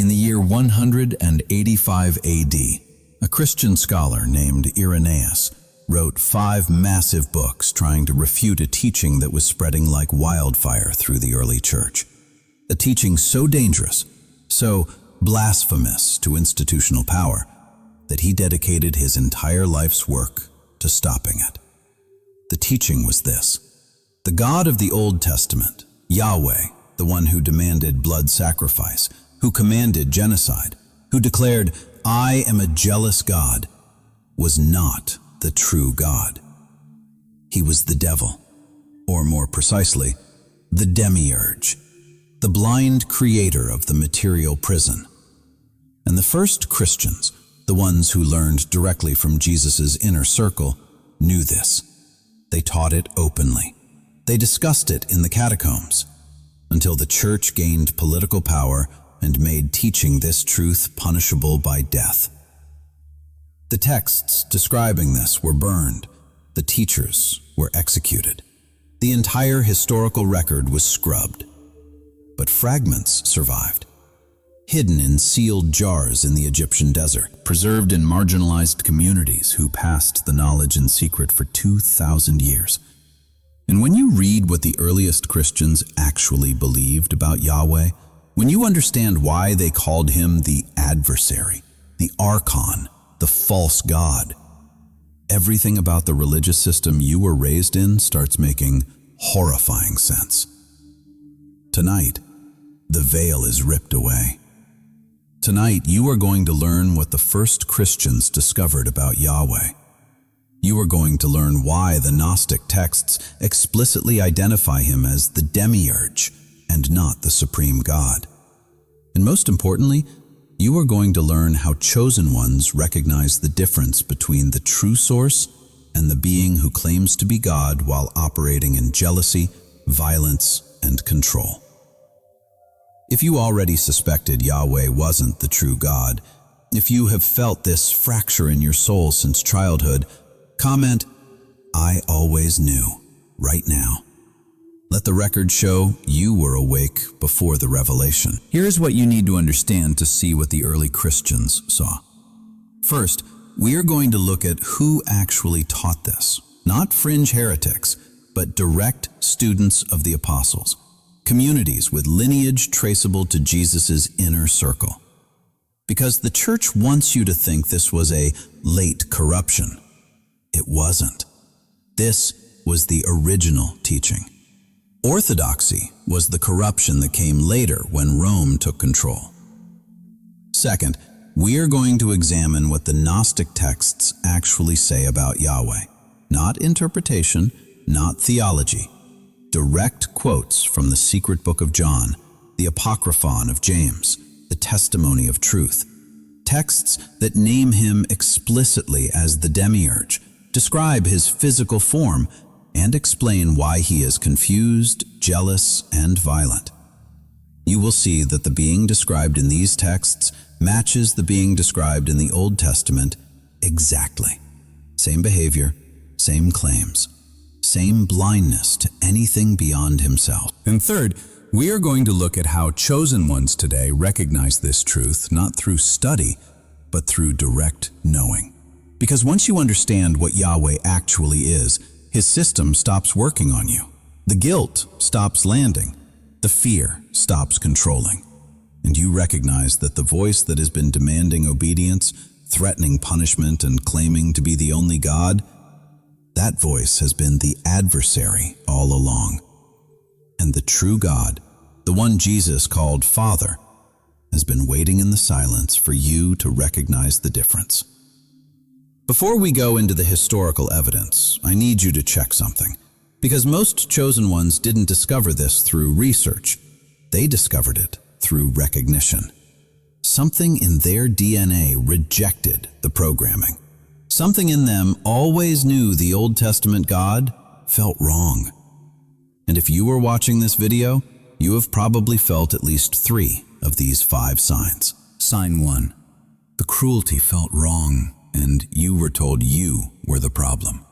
In the year 185 AD, a Christian scholar named Irenaeus wrote 5 massive books trying to refute a teaching that was spreading like wildfire through the early church. A teaching so dangerous, so blasphemous to institutional power, that he dedicated his entire life's work to stopping it. The teaching was this: the God of the Old Testament, Yahweh, the one who demanded blood sacrifice, who commanded genocide, who declared, "I am a jealous God," was not the true God. He was the devil, or more precisely, the Demiurge, the blind creator of the material prison. And the first Christians, the ones who learned directly from Jesus' inner circle, knew this. They taught it openly. They discussed it in the catacombs, until the church gained political power and made teaching this truth punishable by death. The texts describing this were burned. The teachers were executed. The entire historical record was scrubbed. But fragments survived, hidden in sealed jars in the Egyptian desert, preserved in marginalized communities who passed the knowledge in secret for 2,000 years. And when you read what the earliest Christians actually believed about Yahweh, when you understand why they called him the adversary, the archon, the false god, everything about the religious system you were raised in starts making horrifying sense. Tonight, the veil is ripped away. Tonight, you are going to learn what the first Christians discovered about Yahweh. You are going to learn why the Gnostic texts explicitly identify him as the Demiurge and not the supreme God. And most importantly, you are going to learn how chosen ones recognize the difference between the true source and the being who claims to be God while operating in jealousy, violence, and control. If you already suspected Yahweh wasn't the true God, if you have felt this fracture in your soul since childhood, comment, "I always knew," right now. Let the record show you were awake before the revelation. Here's what you need to understand to see what the early Christians saw. First, we are going to look at who actually taught this. Not fringe heretics, but direct students of the apostles. Communities with lineage traceable to Jesus' inner circle. Because the church wants you to think this was a late corruption. It wasn't. This was the original teaching. Orthodoxy was the corruption that came later when Rome took control. Second, we are going to examine what the Gnostic texts actually say about Yahweh. Not interpretation, not theology. Direct quotes from the secret book of John, the Apocryphon of James, the testimony of truth. Texts that name him explicitly as the Demiurge, describe his physical form, and explain why he is confused, jealous, and violent. You will see that the being described in these texts matches the being described in the Old Testament exactly. Same behavior, same claims, same blindness to anything beyond himself. And third, we are going to look at how chosen ones today recognize this truth not through study, but through direct knowing. Because once you understand what Yahweh actually is, his system stops working on you. The guilt stops landing. The fear stops controlling. And you recognize that the voice that has been demanding obedience, threatening punishment, and claiming to be the only God, that voice has been the adversary all along. And the true God, the one Jesus called Father, has been waiting in the silence for you to recognize the difference. Before we go into the historical evidence, I need you to check something. Because most chosen ones didn't discover this through research. They discovered it through recognition. Something in their DNA rejected the programming. Something in them always knew the Old Testament God felt wrong. And if you were watching this video, you have probably felt at least 3 of these 5 signs. Sign 1. The cruelty felt wrong, and you were told you were the problem.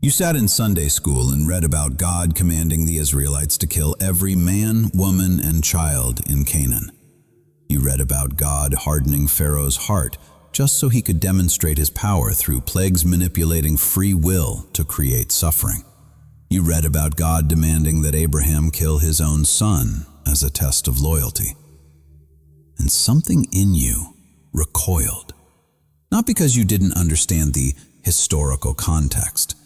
You sat in Sunday school and read about God commanding the Israelites to kill every man, woman, and child in Canaan. You read about God hardening Pharaoh's heart just so he could demonstrate his power through plagues manipulating free will to create suffering. You read about God demanding that Abraham kill his own son as a test of loyalty. And something in you recoiled. Not because you didn't understand the historical context,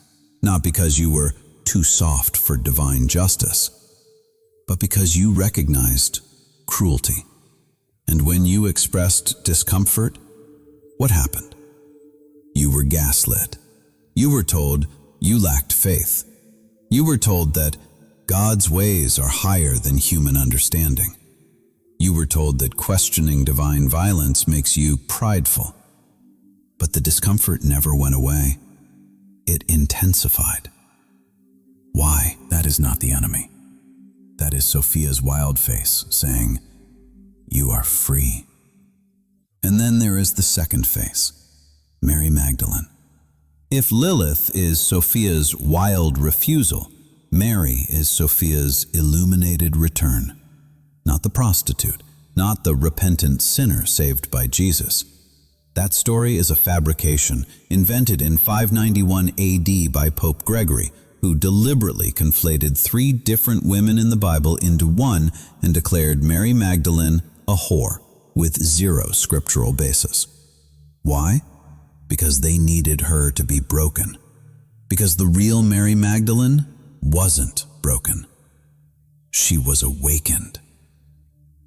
not because you were too soft for divine justice, but because you recognized cruelty. And when you expressed discomfort, what happened? You were gaslit. You were told you lacked faith. You were told that God's ways are higher than human understanding. You were told that questioning divine violence makes you prideful. But the discomfort never went away. It intensified. Why? That is not the enemy. That is Sophia's wild face saying, "You are free." And then there is the second face, Mary Magdalene. If Lilith is Sophia's wild refusal, Mary is Sophia's illuminated return. Not the prostitute, not the repentant sinner saved by Jesus. That story is a fabrication invented in 591 AD by Pope Gregory, who deliberately conflated 3 different women in the Bible into one and declared Mary Magdalene a whore with 0 scriptural basis. Why? Because they needed her to be broken. Because the real Mary Magdalene wasn't broken. She was awakened.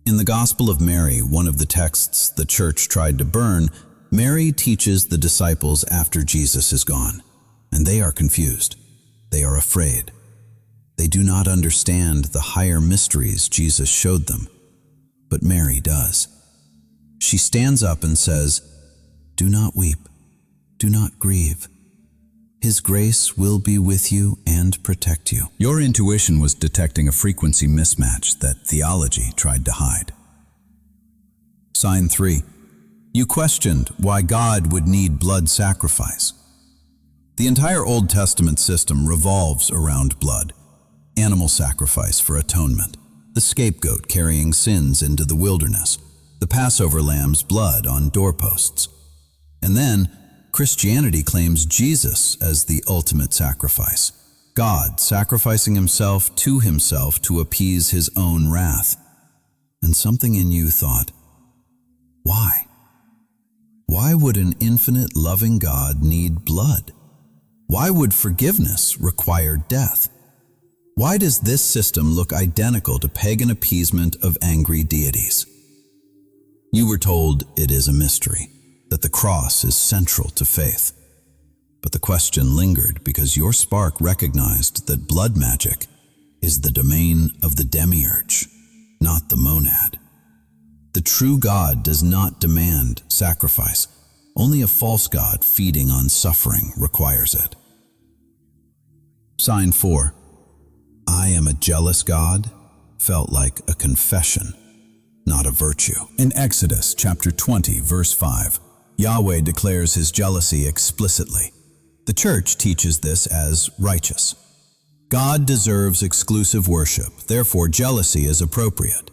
In the Gospel of Mary, one of the texts the church tried to burn, Mary teaches the disciples after Jesus is gone, and they are confused. They are afraid. They do not understand the higher mysteries Jesus showed them, but Mary does. She stands up and says, "Do not weep, do not grieve. His grace will be with you and protect you." Your intuition was detecting a frequency mismatch that theology tried to hide. Sign 3. You questioned why God would need blood sacrifice. The entire Old Testament system revolves around blood. Animal sacrifice for atonement, the scapegoat carrying sins into the wilderness, the Passover lamb's blood on doorposts. And then Christianity claims Jesus as the ultimate sacrifice, God sacrificing himself to appease his own wrath. And something in you thought, why? Why would an infinite loving God need blood? Why would forgiveness require death? Why does this system look identical to pagan appeasement of angry deities? You were told it is a mystery, that the cross is central to faith. But the question lingered because your spark recognized that blood magic is the domain of the Demiurge, not the monad. The true God does not demand sacrifice. Only a false God feeding on suffering requires it. Sign 4. I am a jealous God felt like a confession, not a virtue. In Exodus chapter 20, verse 5, Yahweh declares his jealousy explicitly. The church teaches this as righteous. God deserves exclusive worship, therefore jealousy is appropriate.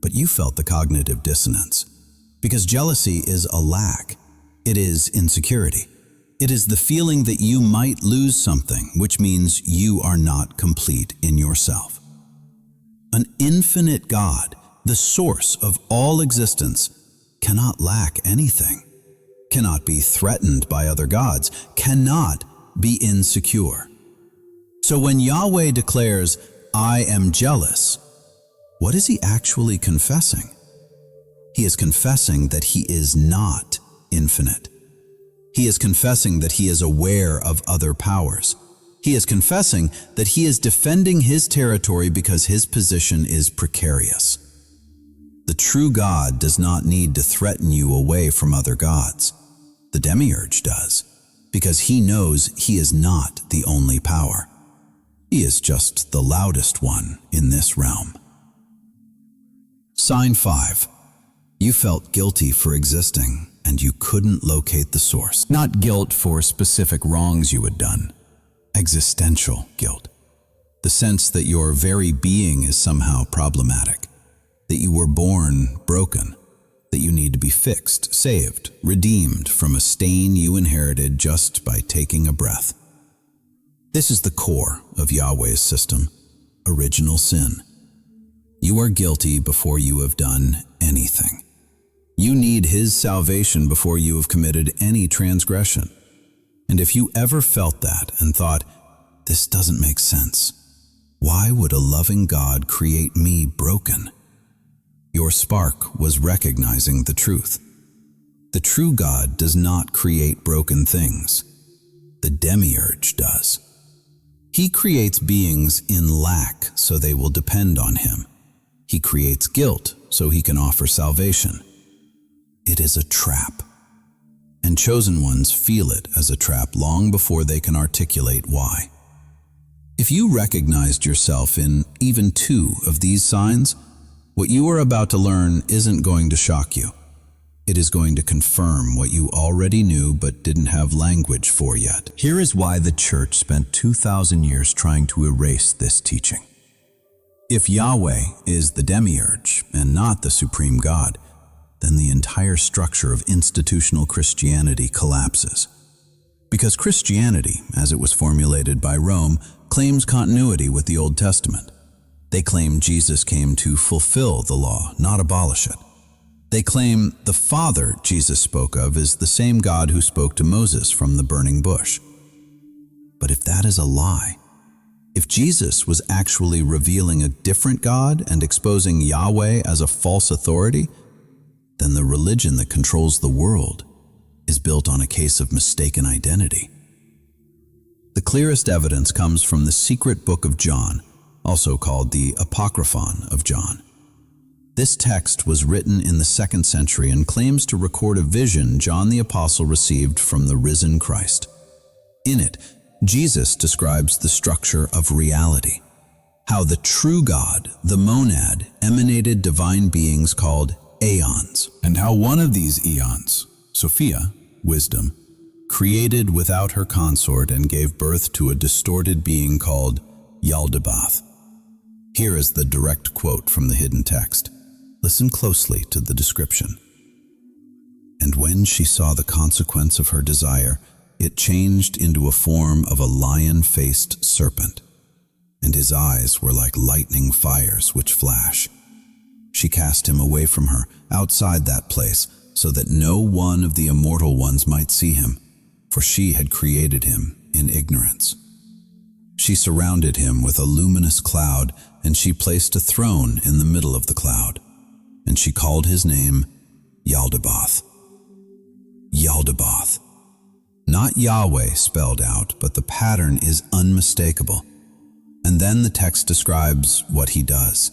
But you felt the cognitive dissonance, because jealousy is a lack. It is insecurity. It is the feeling that you might lose something, which means you are not complete in yourself. An infinite God, the source of all existence, cannot lack anything, cannot be threatened by other gods, cannot be insecure. So when Yahweh declares, I am jealous, what is he actually confessing? He is confessing that he is not infinite. He is confessing that he is aware of other powers. He is confessing that he is defending his territory because his position is precarious. The true God does not need to threaten you away from other gods. The Demiurge does, because he knows he is not the only power. He is just the loudest one in this realm. Sign 5. You felt guilty for existing, and you couldn't locate the source. Not guilt for specific wrongs you had done. Existential guilt. The sense that your very being is somehow problematic. That you were born broken. that you need to be fixed, saved, redeemed from a stain you inherited just by taking a breath. This is the core of Yahweh's system, original sin. You are guilty before you have done anything. You need His salvation before you have committed any transgression. And if you ever felt that and thought, this doesn't make sense, why would a loving God create me broken? Your spark was recognizing the truth. The true God does not create broken things. The Demiurge does. He creates beings in lack so they will depend on Him. He creates guilt so He can offer salvation. It is a trap, and chosen ones feel it as a trap long before they can articulate why. If you recognized yourself in even 2 of these signs, what you are about to learn isn't going to shock you. It is going to confirm what you already knew but didn't have language for yet. Here is why the Church spent 2,000 years trying to erase this teaching. If Yahweh is the Demiurge and not the supreme God, then the entire structure of institutional Christianity collapses. Because Christianity, as it was formulated by Rome, claims continuity with the Old Testament. They claim Jesus came to fulfill the law, not abolish it. They claim the Father Jesus spoke of is the same God who spoke to Moses from the burning bush. But if that is a lie, if Jesus was actually revealing a different God and exposing Yahweh as a false authority, then the religion that controls the world is built on a case of mistaken identity. The clearest evidence comes from the secret book of John, also called the Apocryphon of John. This text was written in the 2nd century and claims to record a vision John the Apostle received from the risen Christ. In it, Jesus describes the structure of reality, how the true God, the monad, emanated divine beings called aeons, and how one of these eons, Sophia, wisdom, created without her consort and gave birth to a distorted being called Yaldabaoth. Here is the direct quote from the hidden text. Listen closely to the description. And when she saw the consequence of her desire, it changed into a form of a lion-faced serpent, and his eyes were like lightning fires which flash. She cast him away from her, outside that place, so that no one of the immortal ones might see him, for she had created him in ignorance. She surrounded him with a luminous cloud, and she placed a throne in the middle of the cloud, and she called his name Yaldabaoth. Yaldabaoth. Not Yahweh spelled out, but the pattern is unmistakable. And then the text describes what he does.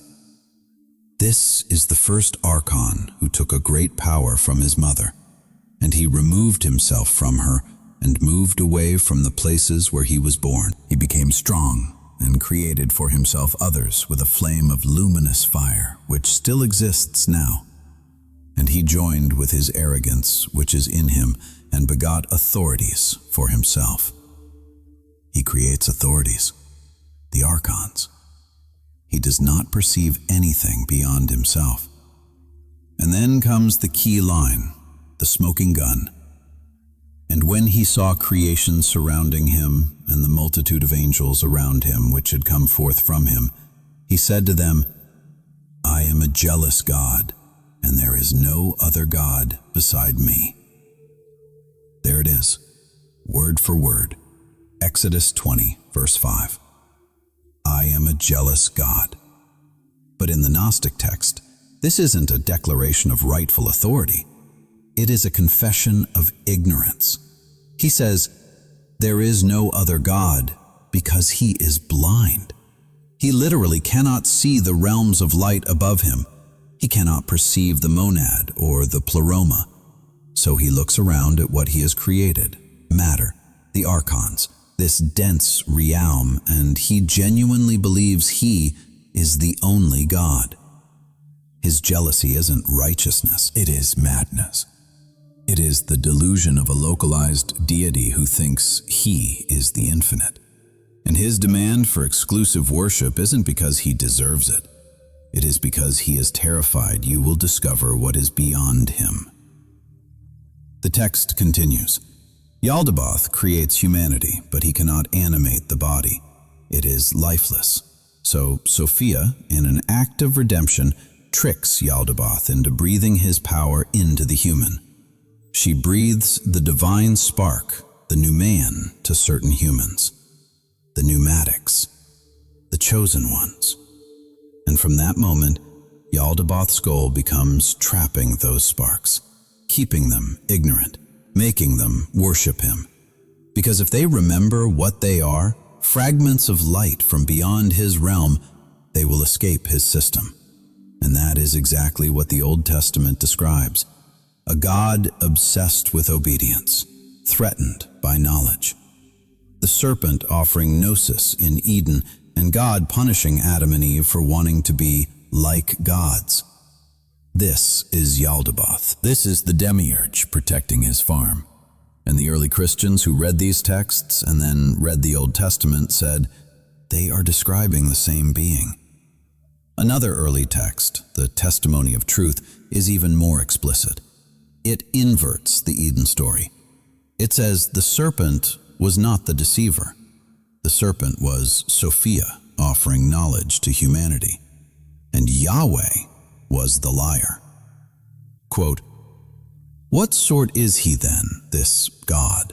This is the first archon who took a great power from his mother, and he removed himself from her and moved away from the places where he was born. He became strong and created for himself others with a flame of luminous fire, which still exists now. And he joined with his arrogance, which is in him, and begot authorities for himself. He creates authorities, the archons. He does not perceive anything beyond himself. And then comes the key line, the smoking gun. And when he saw creation surrounding him and the multitude of angels around him which had come forth from him, he said to them, I am a jealous God, and there is no other God beside me. There it is, word for word, Exodus 20, verse 5. I am a jealous God. But in the Gnostic text, this isn't a declaration of rightful authority. It is a confession of ignorance. He says, there is no other God because he is blind. He literally cannot see the realms of light above him. He cannot perceive the monad or the pleroma. So he looks around at what he has created, matter, the archons, this dense realm, and he genuinely believes he is the only God. His jealousy isn't righteousness, it is madness. It is the delusion of a localized deity who thinks he is the infinite. And his demand for exclusive worship isn't because he deserves it. It is because he is terrified you will discover what is beyond him. The text continues. Yaldabaoth creates humanity, but he cannot animate the body. It is lifeless. So Sophia, in an act of redemption, tricks Yaldabaoth into breathing his power into the human. She breathes the divine spark, the new man, to certain humans, the pneumatics, the chosen ones. And from that moment, Yaldabaoth's goal becomes trapping those sparks, keeping them ignorant, making them worship him. Because if they remember what they are, fragments of light from beyond his realm, they will escape his system. And that is exactly what the Old Testament describes. A God obsessed with obedience, threatened by knowledge. The serpent offering gnosis in Eden, and God punishing Adam and Eve for wanting to be like gods. This is Yaldabaoth. This is the Demiurge protecting his farm. And the early Christians who read these texts and then read the Old Testament said, they are describing the same being. Another early text, the Testimony of Truth, is even more explicit. It inverts the Eden story. It says the serpent was not the deceiver. The serpent was Sophia, offering knowledge to humanity. And Yahweh was the liar. Quote, what sort is he then, this God?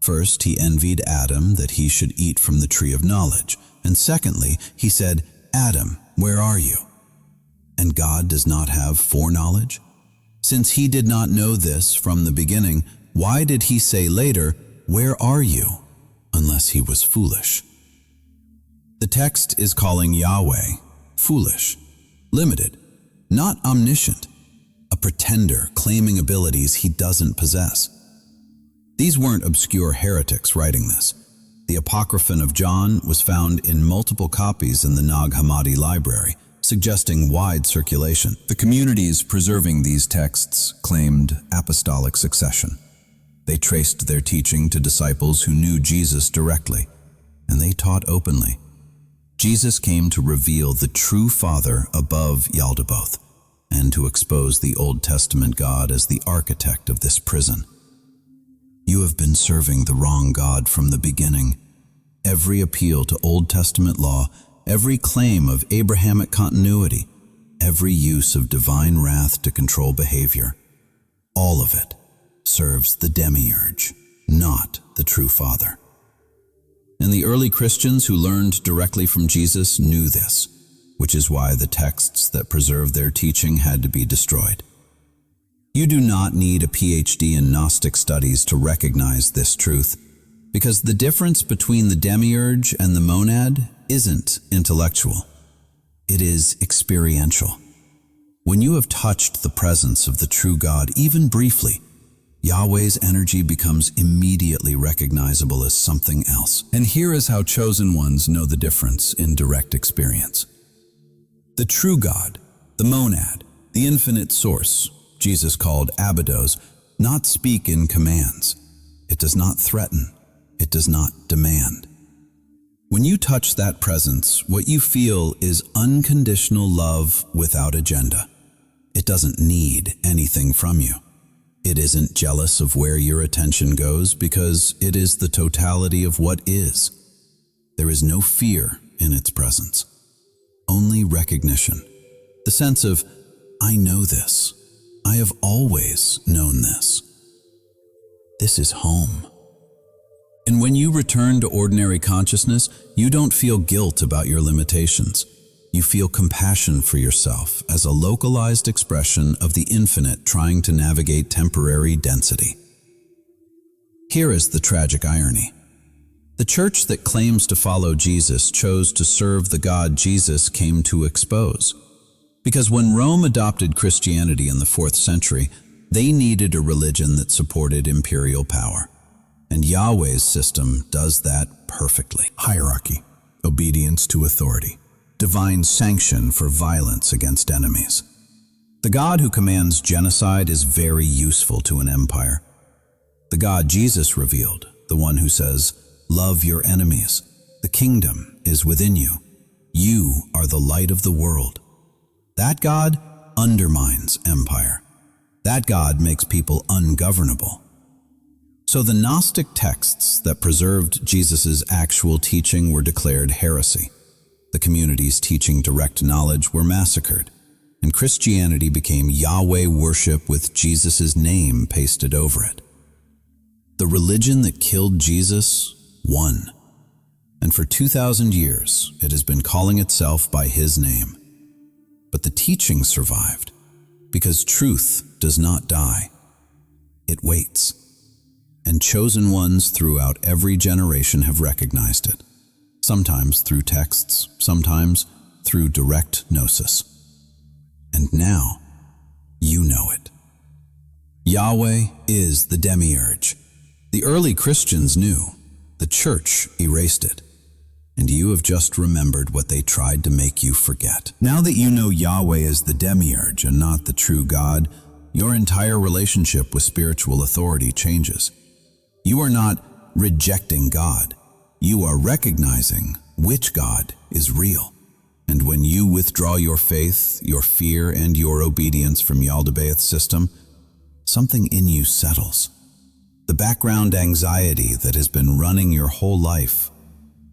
First, he envied Adam that he should eat from the tree of knowledge. And secondly, he said, Adam, where are you? And God does not have foreknowledge? Since he did not know this from the beginning, why did he say later, where are you? Unless he was foolish. The text is calling Yahweh foolish, limited, not omniscient, a pretender claiming abilities he doesn't possess. These weren't obscure heretics writing this. The Apocryphon of John was found in multiple copies in the Nag Hammadi library, suggesting wide circulation. The communities preserving these texts claimed apostolic succession. They traced their teaching to disciples who knew Jesus directly, and they taught openly. Jesus came to reveal the true Father above Yaldabaoth, and to expose the Old Testament God as the architect of this prison. You have been serving the wrong God from the beginning. Every appeal to Old Testament law, every claim of Abrahamic continuity, every use of divine wrath to control behavior, all of it serves the Demiurge, not the true Father. And the early Christians who learned directly from Jesus knew this, which is why the texts that preserved their teaching had to be destroyed. You do not need a PhD in Gnostic studies to recognize this truth, because the difference between the Demiurge and the monad isn't intellectual. It is experiential. When you have touched the presence of the true God, even briefly, Yahweh's energy becomes immediately recognizable as something else. And here is how chosen ones know the difference in direct experience. The true God, the monad, the infinite source, Jesus called Abydos, not speak in commands. It does not threaten. It does not demand. When you touch that presence, what you feel is unconditional love without agenda. It doesn't need anything from you. It isn't jealous of where your attention goes because it is the totality of what is. There is no fear in its presence. Only recognition. The sense of, I know this. I have always known this. This is home. And when you return to ordinary consciousness, you don't feel guilt about your limitations. You feel compassion for yourself as a localized expression of the infinite trying to navigate temporary density. Here is the tragic irony. The church that claims to follow Jesus chose to serve the God Jesus came to expose. Because when Rome adopted Christianity in the 4th century, they needed a religion that supported imperial power. And Yahweh's system does that perfectly. Hierarchy, obedience to authority, divine sanction for violence against enemies. The God who commands genocide is very useful to an empire. The God Jesus revealed, the one who says, love your enemies. The kingdom is within you. You are the light of the world. That God undermines empire. That God makes people ungovernable. So the Gnostic texts that preserved Jesus' actual teaching were declared heresy. The communities teaching direct knowledge were massacred, and Christianity became Yahweh worship with Jesus' name pasted over it. The religion that killed Jesus won, and for 2,000 years it has been calling itself by his name. But the teaching survived, because truth does not die. It waits. And chosen ones throughout every generation have recognized it, sometimes through texts, sometimes through direct gnosis. And now, you know it. Yahweh is the Demiurge. The early Christians knew. The church erased it. And you have just remembered what they tried to make you forget. Now that you know Yahweh is the Demiurge and not the true God, your entire relationship with spiritual authority changes. You are not rejecting God. You are recognizing which God is real. And when you withdraw your faith, your fear, and your obedience from Yaldabaoth's system, something in you settles. The background anxiety that has been running your whole life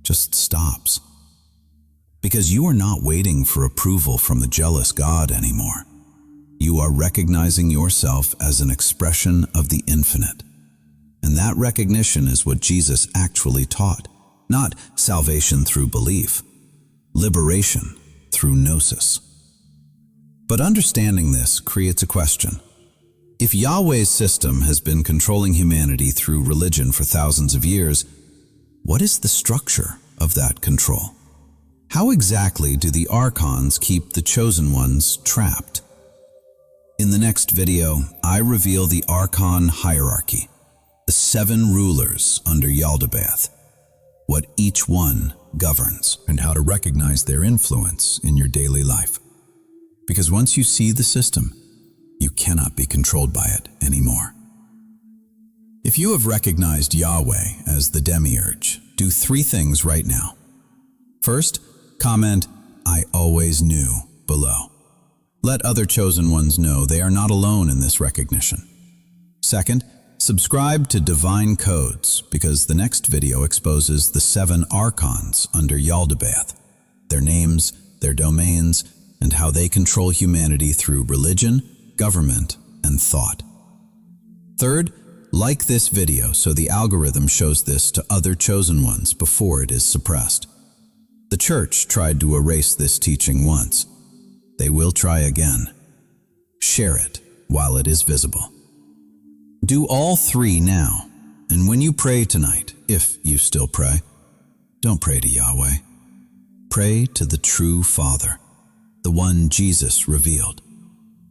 just stops. Because you are not waiting for approval from the jealous God anymore. You are recognizing yourself as an expression of the infinite. And that recognition is what Jesus actually taught, not salvation through belief, liberation through gnosis. But understanding this creates a question. If Yahweh's system has been controlling humanity through religion for thousands of years, what is the structure of that control? How exactly do the archons keep the chosen ones trapped? In the next video, I reveal the archon hierarchy, the 7 rulers under Yaldabaoth, what each one governs, and how to recognize their influence in your daily life. Because once you see the system, you cannot be controlled by it anymore. If you have recognized Yahweh as the Demiurge, do 3 things right now. First, comment, "I always knew," below. Let other chosen ones know they are not alone in this recognition. Second, subscribe to Divine Codes, because the next video exposes the 7 archons under Yaldabaoth, their names, their domains, and how they control humanity through religion, government, and thought. Third, like this video so the algorithm shows this to other chosen ones before it is suppressed. The church tried to erase this teaching once. They will try again. Share it while it is visible. Do all 3 now, and when you pray tonight, if you still pray, don't pray to Yahweh. Pray to the true Father, the one Jesus revealed,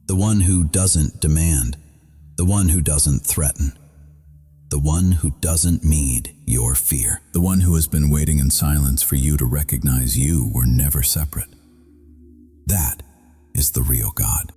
the one who doesn't demand, the one who doesn't threaten, the one who doesn't need your fear, the one who has been waiting in silence for you to recognize you were never separate. That is the real God.